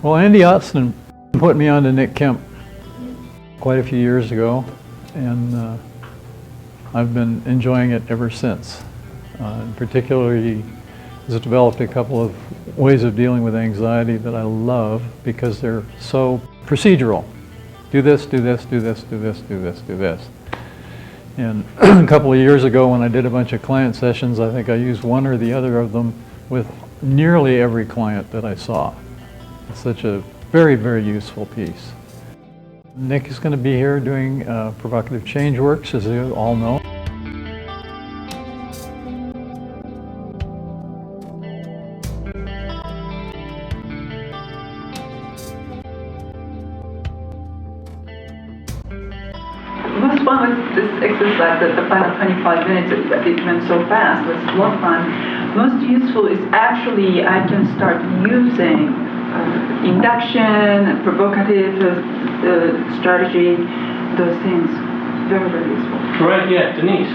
Well, Andy Austin put me on to Nick Kemp quite a few years ago, and I've been enjoying it ever since. In particular, he has developed a couple of ways of dealing with anxiety that I love because they're so procedural. Do this, do this, do this, do this, do this, do this. And a couple of years ago when I did a bunch of client sessions, I think I used one or the other of them with nearly every client that I saw. It's such a very, very useful piece. Nick is going to be here doing Provocative Change Works, as you all know. Most fun was this exercise at the final 25 minutes. It went so fast. It was a lot of fun. Most useful is actually I can start using induction, provocative strategy, those things. Very, very useful. Right, yeah, Denise.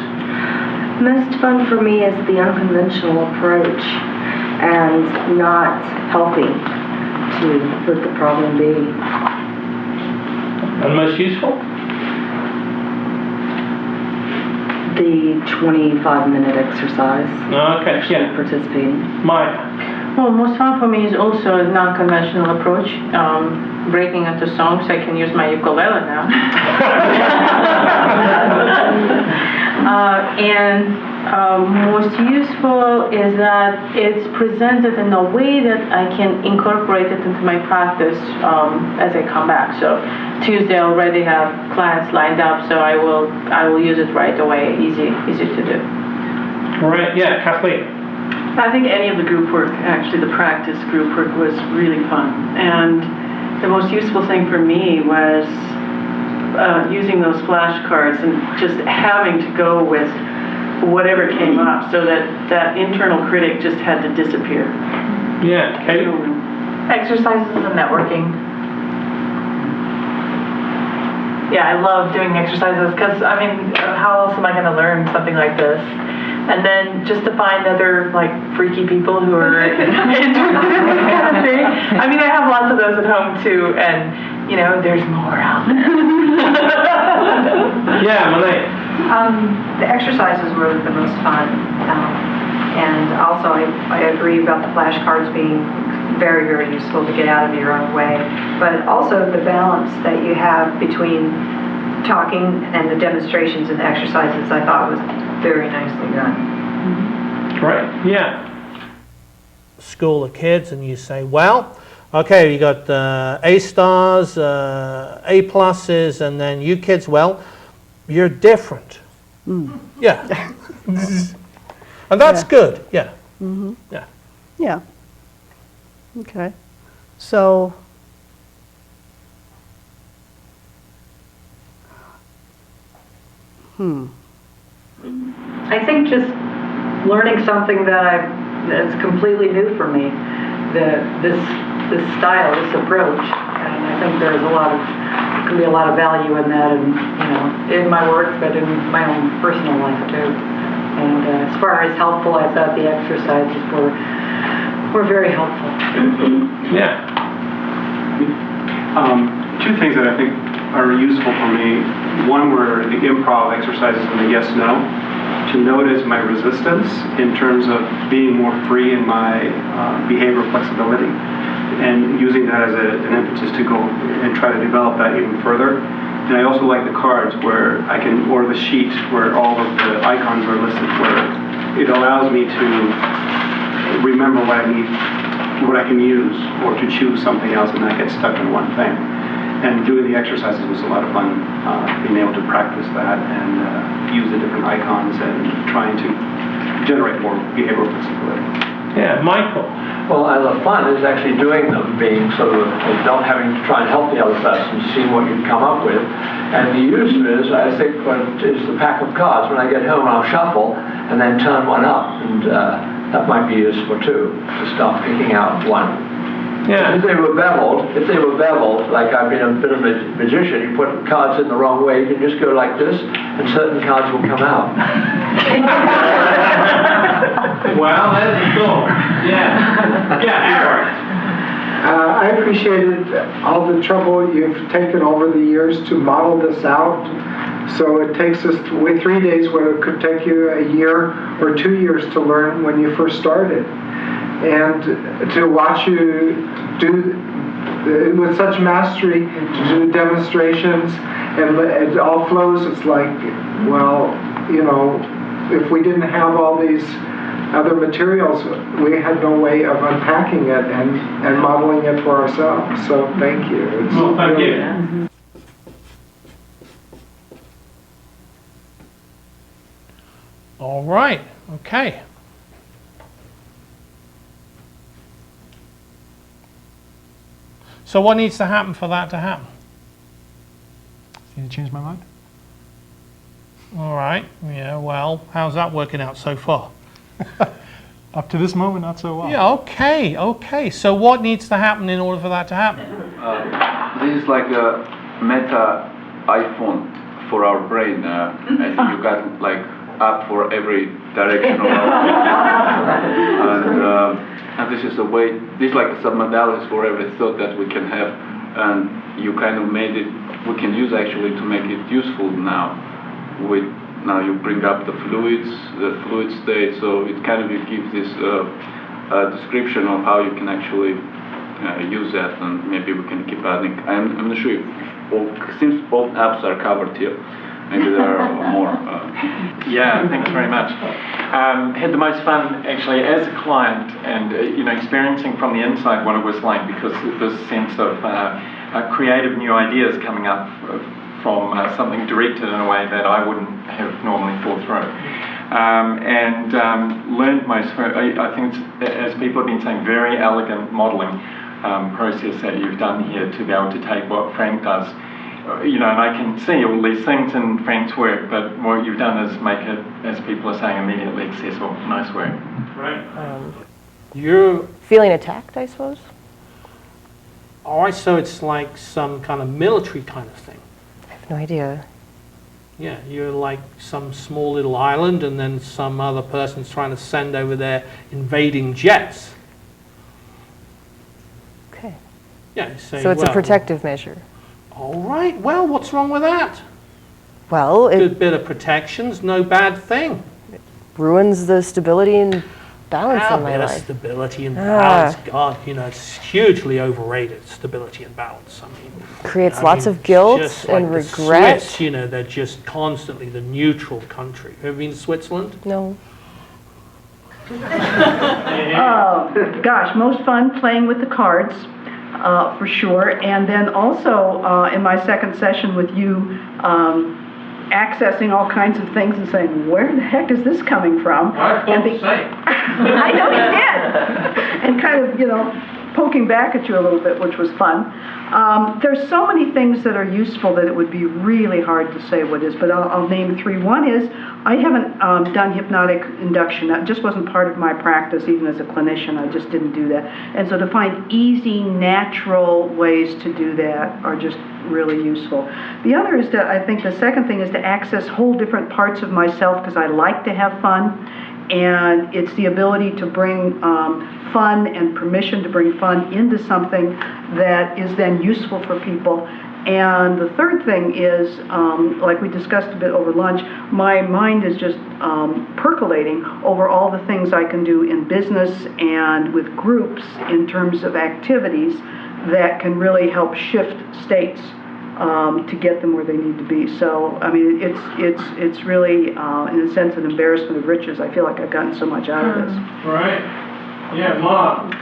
Most fun for me is the unconventional approach and not helping to let the problem be. And most useful? The 25-minute exercise. Okay, yeah. Participating. Mike. Well, most fun for me is also a non-conventional approach, breaking into songs. I can use my ukulele now. Most useful is that it's presented in a way that I can incorporate it into my practice as I come back. So Tuesday I already have clients lined up, so I will use it right away. Easy to do. Right, yeah, Kathleen. I think any of the group work, actually the practice group work, was really fun. And the most useful thing for me was using those flashcards and just having to go with whatever came up, so that internal critic just had to disappear. Yeah, Kate? Exercises and networking. Yeah, I love doing exercises because, I mean, how else am I going to learn something like this? And then just to find other, like, freaky people who are interested in this kind of thing. I mean, I have lots of those at home, too, and, you know, there's more out there. Yeah, Malay. The exercises were the most fun. And also, I agree about the flashcards being very, very useful to get out of your own way. But also the balance that you have between talking and the demonstrations and the exercises, I thought was very nicely done. Mm-hmm. Right, yeah. School of kids and you say, well, okay, you got A stars, A pluses, and then you kids, well, you're different. Mm. Yeah. And that's good, yeah. Mm-hmm. Yeah. Yeah. Okay. So, I think just learning something that's completely new for me, this style, this approach, and I think there can be a lot of value in that, and in my work, but in my own personal life too. And as far as helpful, I thought the exercises were very helpful. Yeah. Two things that I think are useful for me. One were the improv exercises and the yes/no, to notice my resistance in terms of being more free in my behavioral flexibility, and using that as an impetus to go and try to develop that even further. And I also like the cards or the sheet where all of the icons are listed, where it allows me to remember what I can use, or to choose something else and not get stuck in one thing. And doing the exercises was a lot of fun, being able to practice that and use the different icons and trying to generate more behavioral flexibility. Yeah, Michael. Well, the fun is actually doing them, being sort of not having to try and help the other person, seeing what you can come up with. And the use of it is, I think, is the pack of cards. When I get home, I'll shuffle and then turn one up, and that might be useful too, to start picking out one. Yeah. If they were beveled, like I've been a bit of a magician, you put cards in the wrong way, you can just go like this, and certain cards will come out. Well, that's a thought. Yeah. Yeah, Eric. I appreciated all the trouble you've taken over the years to model this out. So it takes us 3 days where it could take you a year or 2 years to learn when you first started. And to watch you do with such mastery, to do demonstrations, and it all flows, it's like, well, you know, if we didn't have all these other materials, we had no way of unpacking it and modeling it for ourselves. So thank you. Well, thank you. All right, okay. So what needs to happen for that to happen? Can you change my mind? All right, yeah, well, how's that working out so far? Up to this moment, not so well. Yeah, okay. So what needs to happen in order for that to happen? This is like a meta iPhone for our brain. I think you got like app for every direction of our and this is a way, this is like a submodalities for every thought that we can have, and you kind of made it, we can use actually to make it useful now. Now you bring up the fluid state, so it kind of gives this description of how you can actually use that, and maybe we can keep adding. I'm not sure if since all apps are covered here, maybe there are more. Yeah, thanks very much. Had the most fun actually as a client, and experiencing from the inside what it was like, because this sense of creative new ideas coming up from something directed in a way that I wouldn't have normally thought through. And learned most, I think, as people have been saying, very elegant modelling process that you've done here to be able to take what Frank does. And I can see all these things in Frank's work, but what you've done is make it, as people are saying, immediately accessible. Nice work. Right. You're feeling attacked, I suppose? all right, so it's like some kind of military kind of thing. I have no idea. Yeah, you're like some small little island, and then some other person's trying to send over their invading jets. Okay. Yeah, you say, So it's well, a protective measure. All right, well, what's wrong with that? Well, it Good bit of protection's no bad thing. ruins the stability and balance in my bit of life. stability and balance, God, it's hugely overrated, stability and balance. I mean, Creates lots of guilt just like and the regret. Swiss, they're just constantly the neutral country. Have you been to Switzerland? No. Gosh, most fun playing with the cards, for sure. And then also in my second session with you, accessing all kinds of things and saying, where the heck is this coming from? I And don't say. I know you did. And kind of, poking back at you a little bit, which was fun. There's so many things that are useful that it would be really hard to say what is, but I'll name three. One is, I haven't done hypnotic induction. That just wasn't part of my practice, even as a clinician. I just didn't do that. And so to find easy, natural ways to do that are just really useful. The other is that I think the second thing is to access whole different parts of myself, because I like to have fun. And it's the ability to bring fun and permission to bring fun into something that is then useful for people. And the third thing is, like we discussed a bit over lunch, my mind is just percolating over all the things I can do in business and with groups in terms of activities that can really help shift states to get them where they need to be. So, I mean, it's really, in a sense, an embarrassment of riches. I feel like I've gotten so much out of this. Right. Yeah, Mark.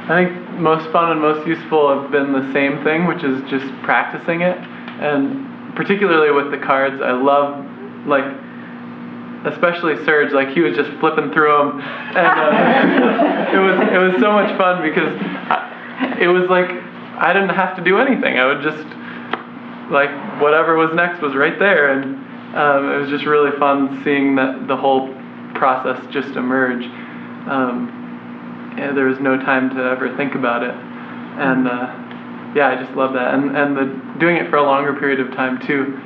I think most fun and most useful have been the same thing, which is just practicing it. And particularly with the cards, I love, especially Serge, he was just flipping through them. And it was so much fun because it was like I didn't have to do anything. I would just, whatever was next was right there. And it was just really fun seeing the whole process just emerge. And there was no time to ever think about it. And I just love that. And doing it for a longer period of time too.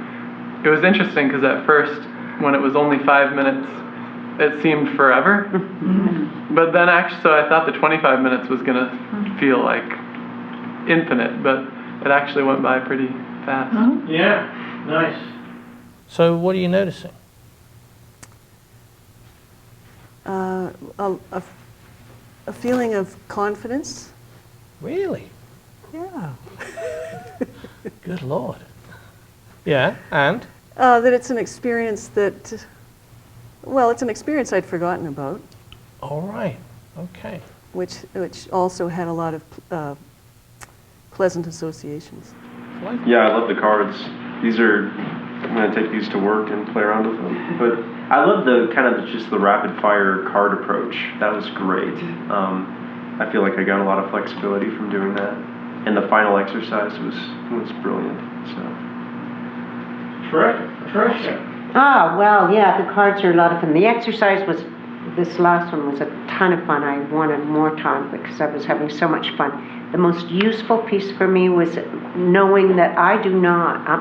It was interesting because at first, when it was only 5 minutes, it seemed forever. But then actually, so I thought the 25 minutes was gonna feel like infinite, but it actually went by pretty fast. Yeah, nice. So what are you noticing? A feeling of confidence. Really? Yeah. Good Lord. Yeah, and? That it's an experience that, well, it's an experience I'd forgotten about. All right, okay. Which also had a lot of pleasant associations. Yeah, I love the cards. I'm going to take these to work and play around with them. But I love just the rapid fire card approach. That was great. I feel like I got a lot of flexibility from doing that. And the final exercise was brilliant. So. Tricia. Well, yeah, the cards are a lot of fun. The exercise this last one was a ton of fun. I wanted more time because I was having so much fun. The most useful piece for me was knowing that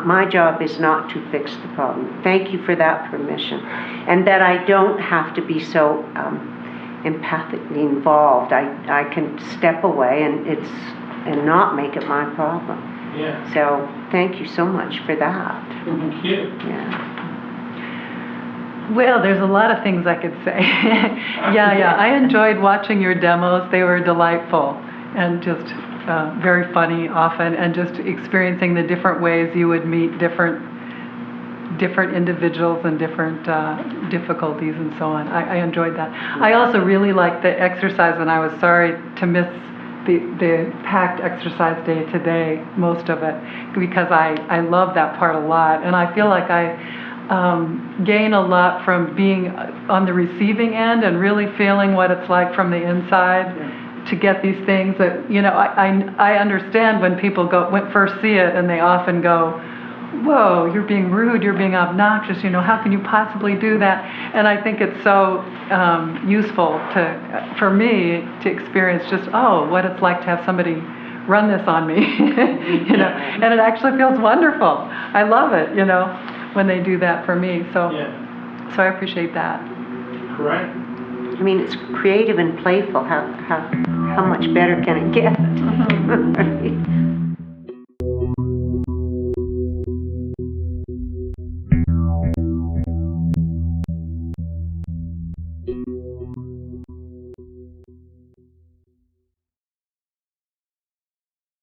my job is not to fix the problem. Thank you for that permission. And that I don't have to be so empathically involved. I can step away and not make it my problem. Yeah. So thank you so much for that. Thank you. Yeah. Well, there's a lot of things I could say. Yeah, I enjoyed watching your demos. They were delightful and just very funny often, and just experiencing the different ways you would meet different individuals and different difficulties and so on. I enjoyed that. I also really liked the exercise, and I was sorry to miss the packed exercise day today, most of it, because I love that part a lot, and I feel like I gain a lot from being on the receiving end and really feeling what it's like from the inside to get these things that, I understand when people first see it and they often go, whoa, you're being rude, you're being obnoxious, how can you possibly do that? And I think it's so useful for me to experience just, what it's like to have somebody run this on me, and it actually feels wonderful. I love it, when they do that for me. So I appreciate that. Correct. I mean, it's creative and playful. How much better can it get?